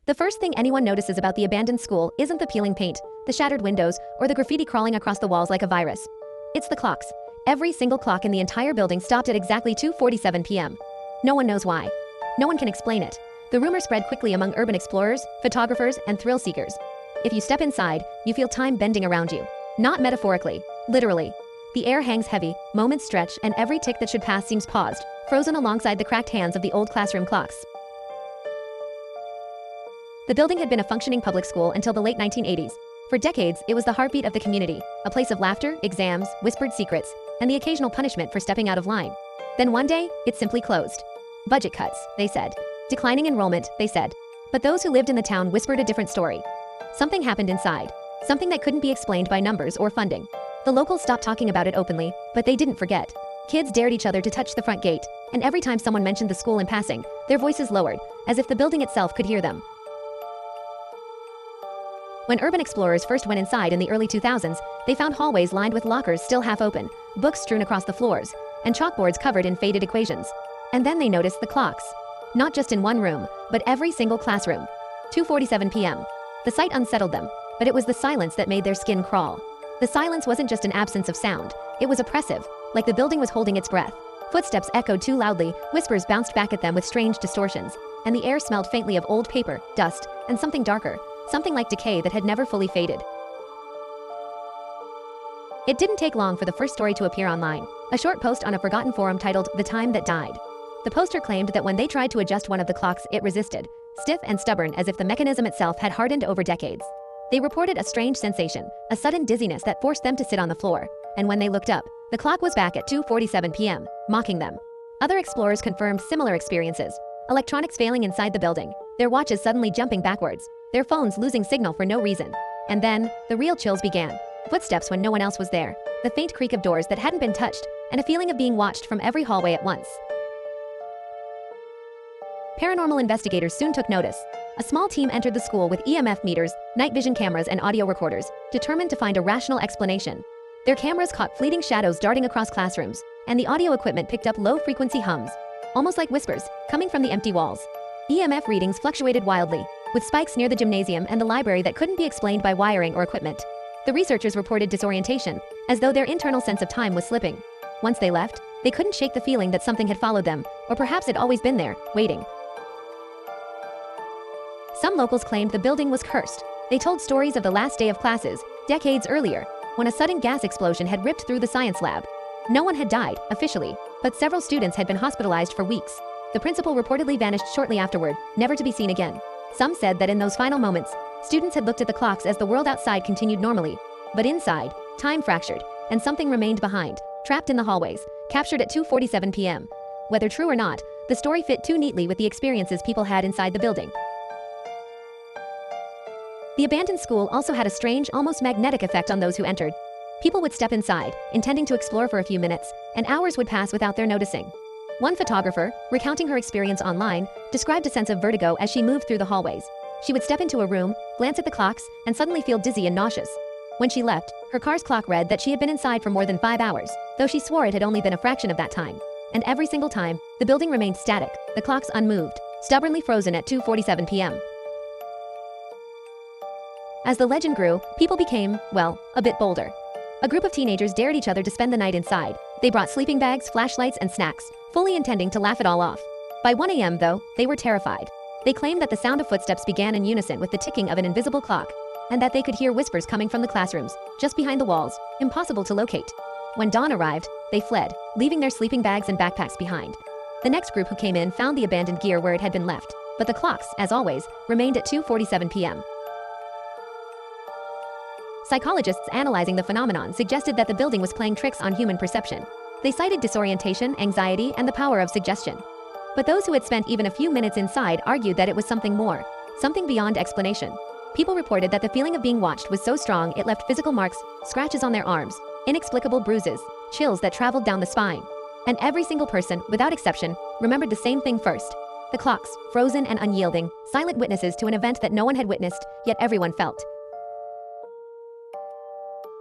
The first thing anyone notices about the abandoned school isn't the peeling paint, the shattered windows, or the graffiti crawling across the walls like a virus. It's the clocks. Every single clock in the entire building stopped at exactly 2:47 p.m. No one knows why. No one can explain it. The rumor spread quickly among urban explorers, photographers, and thrill seekers. If you step inside, you feel time bending around you. Not metaphorically, literally. The air hangs heavy, moments stretch, and every tick that should pass seems paused, frozen alongside the cracked hands of the old classroom clocks. The building had been a functioning public school until the late 1980s. For decades, it was the heartbeat of the community, a place of laughter, exams, whispered secrets, and the occasional punishment for stepping out of line. Then one day, it simply closed. Budget cuts, they said. Declining enrollment, they said. But those who lived in the town whispered a different story. Something happened inside. Something that couldn't be explained by numbers or funding. The locals stopped talking about it openly, but they didn't forget. Kids dared each other to touch the front gate, and every time someone mentioned the school in passing, their voices lowered, as if the building itself could hear them. When urban explorers first went inside in the early 2000s, they found hallways lined with lockers still half open, books strewn across the floors, and chalkboards covered in faded equations. And then they noticed the clocks. Not just in one room, but every single classroom. 2:47 p.m. The sight unsettled them, but it was the silence that made their skin crawl. The silence wasn't just an absence of sound, it was oppressive, like the building was holding its breath. Footsteps echoed too loudly, whispers bounced back at them with strange distortions, and the air smelled faintly of old paper, dust, and something darker, something like decay that had never fully faded. It didn't take long for the first story to appear online, a short post on a forgotten forum titled "The Time That Died." The poster claimed that when they tried to adjust one of the clocks, it resisted, stiff and stubborn as if the mechanism itself had hardened over decades. They reported a strange sensation, a sudden dizziness that forced them to sit on the floor, and when they looked up, the clock was back at 2:47 p.m., mocking them. Other explorers confirmed similar experiences, electronics failing inside the building, their watches suddenly jumping backwards, their phones losing signal for no reason. And then, the real chills began. Footsteps when no one else was there, the faint creak of doors that hadn't been touched, and a feeling of being watched from every hallway at once. Paranormal investigators soon took notice. A small team entered the school with EMF meters, night vision cameras, and audio recorders, determined to find a rational explanation. Their cameras caught fleeting shadows darting across classrooms, and the audio equipment picked up low-frequency hums, almost like whispers, coming from the empty walls. EMF readings fluctuated wildly, with spikes near the gymnasium and the library that couldn't be explained by wiring or equipment. The researchers reported disorientation, as though their internal sense of time was slipping. Once they left, they couldn't shake the feeling that something had followed them, or perhaps had always been there, waiting. Some locals claimed the building was cursed. They told stories of the last day of classes, decades earlier, when a sudden gas explosion had ripped through the science lab. No one had died, officially, but several students had been hospitalized for weeks. The principal reportedly vanished shortly afterward, never to be seen again. Some said that in those final moments, students had looked at the clocks as the world outside continued normally. But inside, time fractured, and something remained behind, trapped in the hallways, captured at 2:47 p.m. Whether true or not, the story fit too neatly with the experiences people had inside the building. The abandoned school also had a strange, almost magnetic effect on those who entered. People would step inside, intending to explore for a few minutes, and hours would pass without their noticing. One photographer, recounting her experience online, described a sense of vertigo as she moved through the hallways. She would step into a room, glance at the clocks, and suddenly feel dizzy and nauseous. When she left, her car's clock read that she had been inside for more than 5 hours, though she swore it had only been a fraction of that time. And every single time, the building remained static, the clocks unmoved, stubbornly frozen at 2:47 p.m. As the legend grew, people became, well, a bit bolder. A group of teenagers dared each other to spend the night inside. They brought sleeping bags, flashlights, and snacks, fully intending to laugh it all off. By 1 a.m., though, they were terrified. They claimed that the sound of footsteps began in unison with the ticking of an invisible clock, and that they could hear whispers coming from the classrooms, just behind the walls, impossible to locate. When dawn arrived, they fled, leaving their sleeping bags and backpacks behind. The next group who came in found the abandoned gear where it had been left, but the clocks, as always, remained at 2:47 p.m. Psychologists analyzing the phenomenon suggested that the building was playing tricks on human perception. They cited disorientation, anxiety, and the power of suggestion. But those who had spent even a few minutes inside argued that it was something more, something beyond explanation. People reported that the feeling of being watched was so strong it left physical marks, scratches on their arms, inexplicable bruises, chills that traveled down the spine. And every single person, without exception, remembered the same thing first. The clocks, frozen and unyielding, silent witnesses to an event that no one had witnessed, yet everyone felt.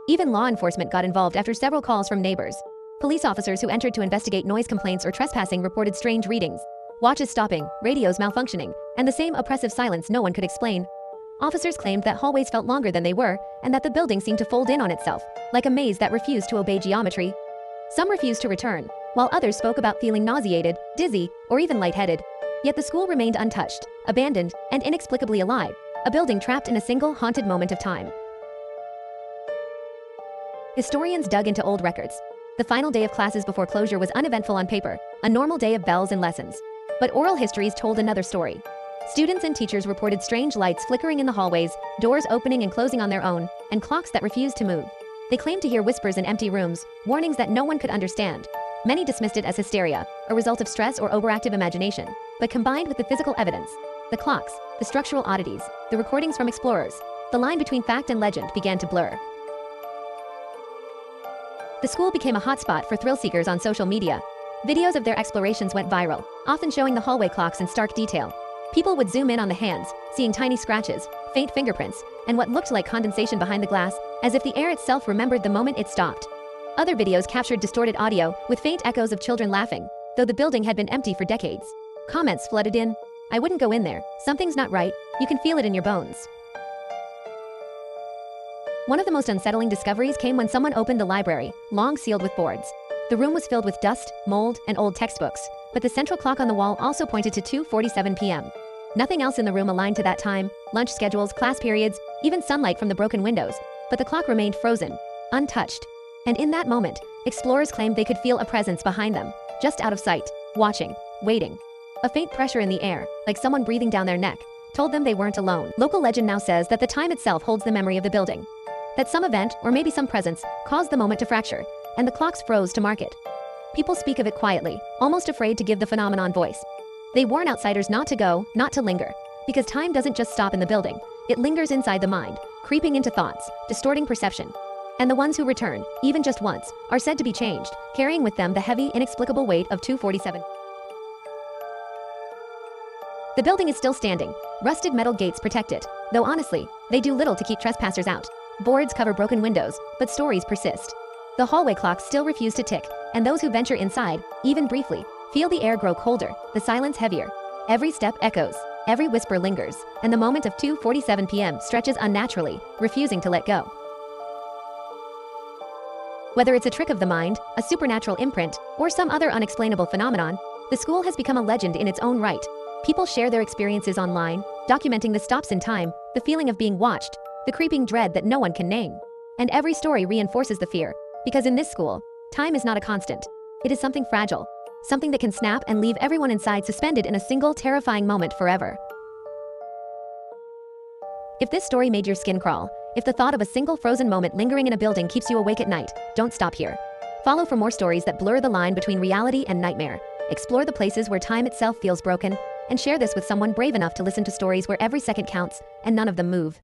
Even law enforcement got involved after several calls from neighbors. Police officers who entered to investigate noise complaints or trespassing reported strange readings. watches stopping, radios malfunctioning, and the same oppressive silence no one could explain. Officers claimed that hallways felt longer than they were, and that the building seemed to fold in on itself, like a maze that refused to obey geometry. Some refused to return, while others spoke about feeling nauseated, dizzy, or even lightheaded. Yet the school remained untouched, abandoned, and inexplicably alive, a building trapped in a single haunted moment of time. Historians dug into old records. The final day of classes before closure was uneventful on paper, a normal day of bells and lessons. But oral histories told another story. Students and teachers reported strange lights flickering in the hallways, doors opening and closing on their own, and clocks that refused to move. They claimed to hear whispers in empty rooms, warnings that no one could understand. Many dismissed it as hysteria, a result of stress or overactive imagination. But combined with the physical evidence, the clocks, the structural oddities, the recordings from explorers, the line between fact and legend began to blur. The school became a hotspot for thrill-seekers on social media. Videos of their explorations went viral, often showing the hallway clocks in stark detail. People would zoom in on the hands, seeing tiny scratches, faint fingerprints, and what looked like condensation behind the glass, as if the air itself remembered the moment it stopped. Other videos captured distorted audio, with faint echoes of children laughing, though the building had been empty for decades. Comments flooded in. "I wouldn't go in there. Something's not right. You can feel it in your bones." One of the most unsettling discoveries came when someone opened the library, long sealed with boards. The room was filled with dust, mold, and old textbooks, but the central clock on the wall also pointed to 2:47 p.m. Nothing else in the room aligned to that time: lunch schedules, class periods, even sunlight from the broken windows. But the clock remained frozen, untouched. And in that moment, explorers claimed they could feel a presence behind them, just out of sight, watching, waiting. A faint pressure in the air, like someone breathing down their neck, told them they weren't alone. Local legend now says that the time itself holds the memory of the building. That some event, or maybe some presence, caused the moment to fracture, and the clocks froze to mark it. People speak of it quietly, almost afraid to give the phenomenon voice. They warn outsiders not to go, not to linger, because time doesn't just stop in the building, it lingers inside the mind, creeping into thoughts, distorting perception. And the ones who return, even just once, are said to be changed, carrying with them the heavy, inexplicable weight of 2:47. The building is still standing. Rusted metal gates protect it, though honestly, they do little to keep trespassers out. Boards cover broken windows, but stories persist. The hallway clocks still refuse to tick, and those who venture inside, even briefly, feel the air grow colder, the silence heavier. Every step echoes, every whisper lingers, and the moment of 2:47 p.m. stretches unnaturally, refusing to let go. Whether it's a trick of the mind, a supernatural imprint, or some other unexplainable phenomenon, the school has become a legend in its own right. People share their experiences online, documenting the stops in time, the feeling of being watched, the creeping dread that no one can name. And every story reinforces the fear, because in this school, time is not a constant. It is something fragile, something that can snap and leave everyone inside suspended in a single terrifying moment forever. If this story made your skin crawl, if the thought of a single frozen moment lingering in a building keeps you awake at night, don't stop here. Follow for more stories that blur the line between reality and nightmare. Explore the places where time itself feels broken, and share this with someone brave enough to listen to stories where every second counts and none of them move.